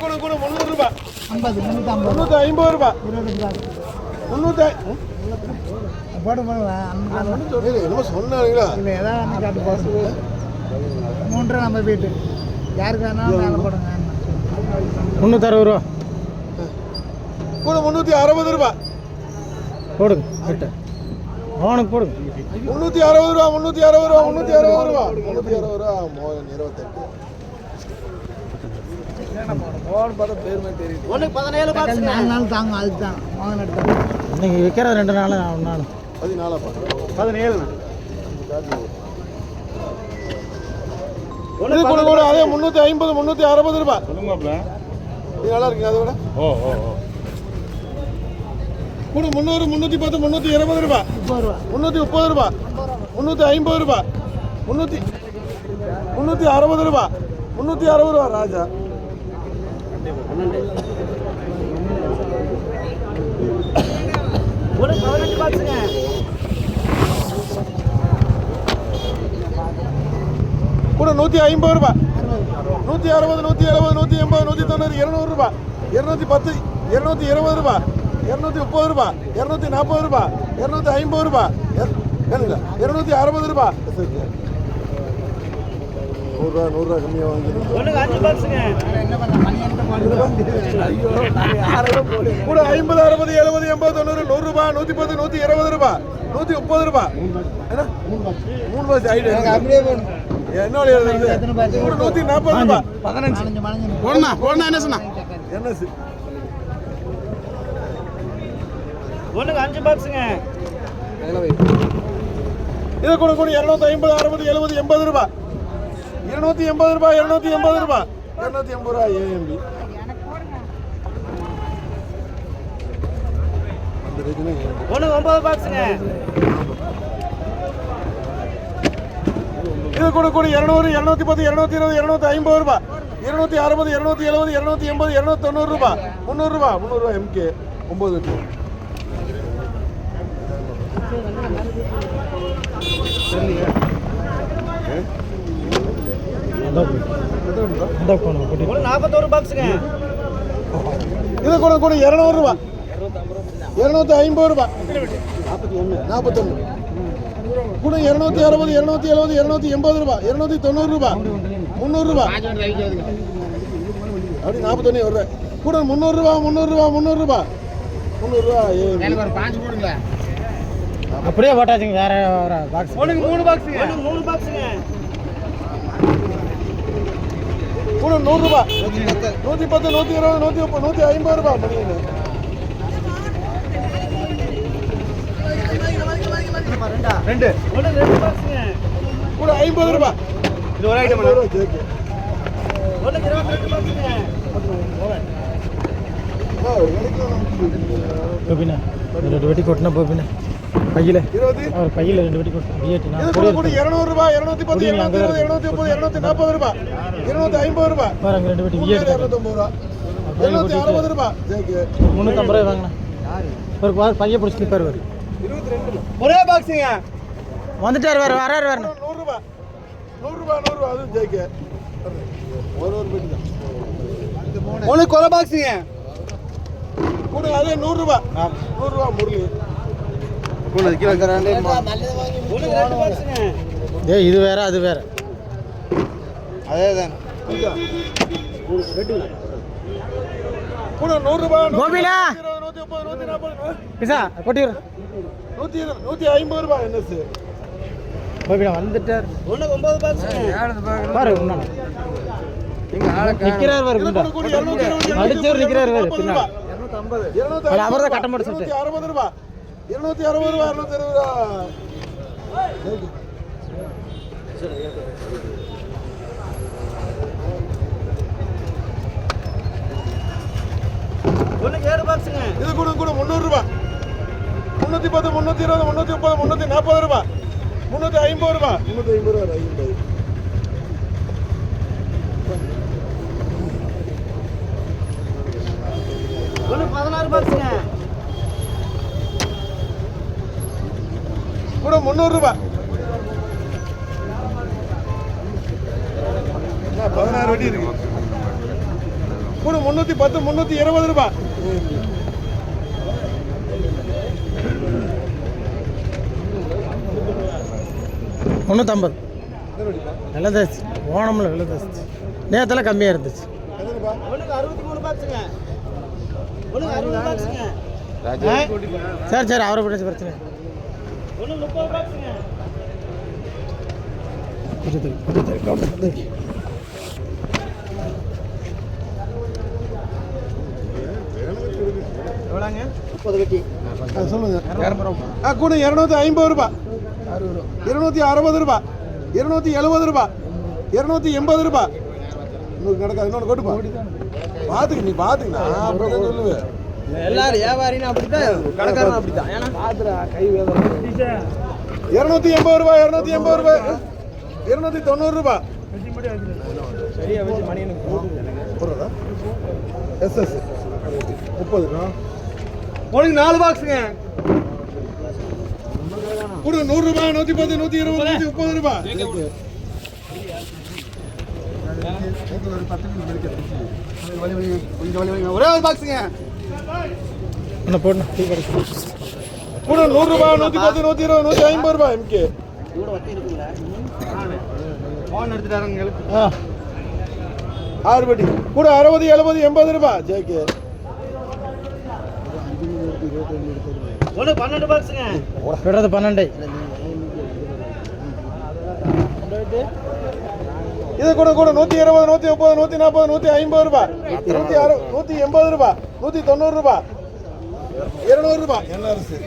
கூட கூட 300 ரூபாய் 50 350 ரூபாய் 300 போடு என்னமோ சொன்னாங்களா இல்லை ஏதாவது காட்டு போடுறது 3 நம்ம வீட்டு யாருக்கு வேணாலும் மேலே போடுங்க 360 ரூபா கூட 360 ரூபாய் போடுங்க கிட்ட அவனுக்கு போடுங்க 360 ரூபா 360 ரூபா 360 ரூபா 360 ரூபா 28 4 நாள் தாங்க அதுக்கு தான் வாங்க எடுத்தாங்க இன்னைக்கு விற்கிற 2 நாள் 1 நாள் 17 இது கூட கூட அதே 350 360 ரூபாய் இது நல்லா இருக்குங்க அதை விட கூட 300 310 320 ரூபாய் 330 ரூபாய் 350 ரூபாய் 360 ரூபாய் 360 ரூபாய் ராஜா கூட 150 ரூபாய் 160 170 180 190 200 ரூபாய் 210 220 ரூபாய் 230 ரூபாய் 240 ரூபாய் 250 ரூபாய் 260 ரூபாய் 100 ரூபா கம்மியாக வாங்கி கூட 50 60 70 80 90 100 ரூபாய் 110 120 ரூபாய் 130 ரூபாய் என்ன 3 பாஸ் ஐடியா என்னோட கூட 140 ரூபாய் 15 போடணும் என்ன சொன்னா என்ன ஒண்ணுக்கு 5 பாக்ஸுங்க இது கூட கூட 250 60 70 80 ரூபாய் 280 ரூபாய் 280 ரூபாய் 280 ரூபாய் ஏஎம்பி ஒண்ணுக்கு 9 பாக்ஸுங்க இது கூட கூட 200 210 220 250 ரூபாய் 260 270 280 290 ரூபாய் 300 ரூபாய் 300 ரூபாய் எம்கே 9 41 பாக்ஸுங்க இது கூட கூட 200 ரூபாய் 250 ரூபாய் 41 கூட 260 270 280 ரூபாய் 290 ரூபாய் 300 ரூபாய் அப்படி 41 வருது கூட 300 ரூபாய் 300 ரூபாய் 300 ரூபாய் 300 ரூபாய் அப்படியே போட்டாச்சுங்க வேற பாக்ஸ் 3 பாக்ஸுங்க 3 பாக்ஸுங்க கூட 100 ரூபாய் 110 120 130 150 ரூபாய் பண்ணிங்க ரெண்டு பாக்ஸுங்க கூட 50 ரூபாய் இது ஒரு ஐட்டம் ஒண்ணுக்கு 22 பாக்ஸுங்க போபினா 2 வெட்டி கொட்டினா போபினா பையில 20 அவர் பையில 2 வெட்டி கொட்டினா பிஏடி நான் கூட கூட 200 ரூபாய் 210 220 230 240 ரூபாய் 250 ரூபாய் பாருங்க 2 வெட்டி பிஏடி 250 ரூபாய் 260 ரூபாய் ஜேக்கு 350 ரூபாய் வாங்குனா ஒரு பைய பிடிச்சி நிப்பார் வர 22 ஒரே பாக்ஸிங்க வந்துட்டார் வரார் 100 ரூபாய் 100 ரூபாய் அது ஜேக்கு ஒரு பெட்டி தான் ஒண்ணு கொலை பாக்ஸிங்க கூட அதே 100 ரூபாய் 100 ரூபாய் முருகி கூட கிலோ கராண்டே ஒண்ணு 2 பாக்ஸுங்க ஏய் இது வேற அது வேற அதேதான் கூட 100 ரூபாய் கோபிலா 130 140 பிசா கொட்டிரு 150 ரூபாய் என்ன சார் கோபிலா வந்துட்டார் ஒண்ணு 9 பாக்ஸ் பாரு உன்ன நிக்கிறார் பாரு குண்டா அடிச்சவர் நிக்கிறார் பாரு பின்னாடி 250 அவர்தான் கட்ட மாட்டேன் சொல்லிட்டு 260 ரூபாய் 260 ரூபாய் 260 ரூபாய் ஒண்ணுக்கு 7 பாக்ஸுங்க இது கூட கூட 300 ரூபாய் 310 320 330 340 ரூபாய் 350 ரூபாய் 350 ரூபாய் 50 ஒண்ணு 16 பாக்ஸுங்க கூட 300 ரூபாய் 16 வெட்டி இருக்கு கூட 310 320 ரூபாய். முந்நூற்றம்பது விலை ஜாஸ்தி. ஓணமில் விலை ஜாஸ்தி. நேரத்தில் கம்மியாக இருந்துச்சு. சரி சரி அவரை பிடிச்ச பிரச்சனை. சொல்லுங்க. கூட 250 ரூபாய், 260 ரூபாய், 270 ரூபாய், 280 ரூபாய். இன்னொரு கிடக்காது, இன்னொன்று கொட்டுப்பா. பாத்துக்க நீ பாத்துக்கண்ணா, அப்புறம் தான் சொல்லுவேன். எல்லாரும் வியாபாரின்னு அப்படித்தான், கடைக்காரன் அப்படித்தான். ஏன்னா கை வேதனை. 280 ரூபாய், 280 ரூபாய், 290 ரூபாய். சரியா வச்சு மணியனுக்கு போடுறதா? எஸ்எஸ் 30. உனக்கு 4 பாக்ஸுங்க. கூட 100 ரூபாய், 110, 120, 130 ரூபாய். ஒரே ஒரு பாக்ஸுங்க. என்ன போடணும் டீ கிடைக்கும். கூட 100 ரூபாய், 110, 120, 150 ரூபாய். MK phone எடுத்துட்டாருங்க. 6 பட்டி. கூட 60, 70, 80 ரூபாய். ஜேகே ஒன்று 12 பாக்ஸுங்க. விடுறது 12. இது கூட கூட 120, 130, 140, 150 ரூபாய், 160, 180 ரூபாய், 190 ரூபாய், 200 ரூபாய். என்ன அரிசி?